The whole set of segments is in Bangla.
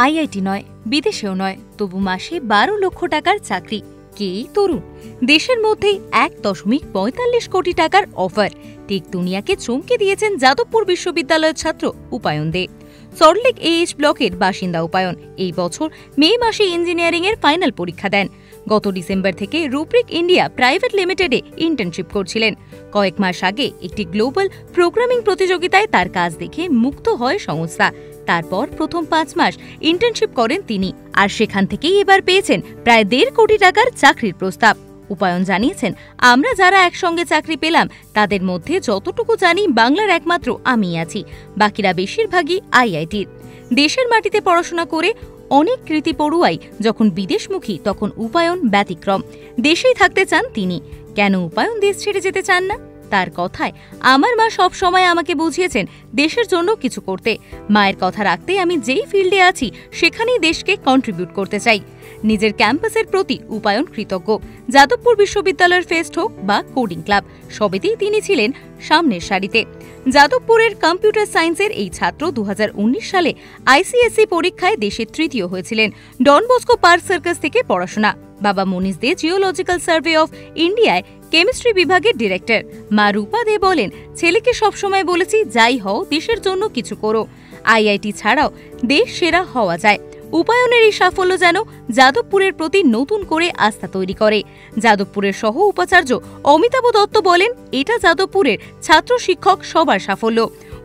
আইআইটি নয়, বিদেশেও নয়, তবু মাসে ১২ লক্ষ টাকার চাকরি। কে এই তরুণ? দেশের মধ্যেই ১.৪৫ কোটি টাকার অফার। টেক দুনিয়াকে চমকে দিয়েছেন যাদবপুর বিশ্ববিদ্যালয়ের ছাত্র উপায়ন দে। সল্টলেক AH ব্লকের বাসিন্দা উপায়ন এই বছর মে মাসে ইঞ্জিনিয়ারিংয়ের ফাইনাল পরীক্ষা দেন। গত ডিসেম্বর থেকে রুব্রিক ইন্ডিয়া প্রাইভেট লিমিটেডে ইন্টার্নশিপ করছিলেন। কয়েক মাস আগে একটি গ্লোবাল প্রোগ্রামিং প্রতিযোগিতায় তার কাজ দেখে মুগ্ধ হয় সংস্থা। তারপর প্রথম ৫ মাস ইন্টার্নশিপ করেন তিনি, আর সেখান থেকেই এবার পেয়েছেন প্রায় ১.৫ কোটি টাকার চাকরির প্রস্তাব। উপায়ন জানিয়েছেন, আমরা যারা একসঙ্গে চাকরি পেলাম তাদের মধ্যে যতটুকু জানি বাংলার একমাত্র আমিই আছি, বাকিরা বেশিরভাগই আইআইটির। দেশের মাটিতে পড়াশোনা করে অনেক কৃতি পড়ুয়াই যখন বিদেশমুখী তখন উপায়ন ব্যতিক্রম। দেশেই থাকতে চান তিনি। কেন উপায়ন দেশ ছেড়ে যেতে চান না? তার কথায়, আমার মা সব সময় আমাকে বুঝিয়েছেন দেশের জন্য কিছু করতে। মায়ের কথা রাখতে আমি যেই ফিল্ডে আছি সেখানেই দেশকে কন্ট্রিবিউট করতে চাই। নিজের ক্যাম্পাসের প্রতি উপায়ন কৃতজ্ঞ। যাদবপুর বিশ্ববিদ্যালয়ের ফেস্ট হোক বা কোডিং ক্লাব, সবেতেই তিনি ছিলেন সামনের সারিতে। যাদবপুরের কম্পিউটার সায়েন্সের এই ছাত্র ২০১৯ সালে ICSE পরীক্ষায় দেশে তৃতীয় হয়েছিলেন। ডন বস্কো পার্ক সার্কাস থেকে পড়াশোনা। বাবা মনীষ দে জিওলজিক্যাল সার্ভে অফ ইন্ডিয়ায় কেমিস্ট্রি বিভাগের ডিরেক্টর। মা রূপা দে বলেন, ছেলেকে সবসময় বলেছি যাই হও দেশের জন্য কিছু করো। আইআইটি ছাড়াও দেশ সেরা হওয়া যায়। উপায়নের এই সাফল্য যেন যাদবপুরের প্রতি নতুন করে আস্থা তৈরি করে। যাদবপুরের সহ উপাচার্য অমিতাভ দত্ত বলেন, এটা যাদবপুরের ছাত্র শিক্ষক সবার সাফল্য।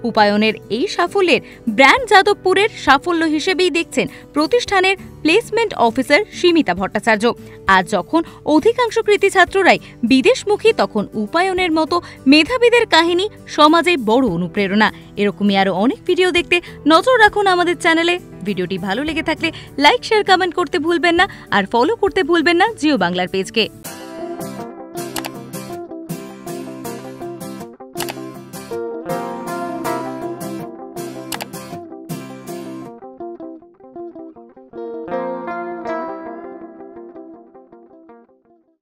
উপায়নের এই সাফল্যের ব্র্যান্ড যাদবপুরের সাফল্য হিসেবেই দেখছেন প্রতিষ্ঠানের প্লেসমেন্ট অফিসার সীমিতা ভট্টাচার্য। আজ যখন অধিকাংশ কৃতি ছাত্ররাই বিদেশমুখী, তখন উপায়নের মতো মেধাবীদের কাহিনী সমাজে বড় অনুপ্রেরণা। এরকমই আরো অনেক ভিডিও দেখতে নজর রাখুন আমাদের চ্যানেলে। ভিডিওটি ভালো লেগে থাকলে লাইক, শেয়ার, কমেন্ট করতে ভুলবেন না, আর ফলো করতে ভুলবেন না জিও বাংলার পেজকে।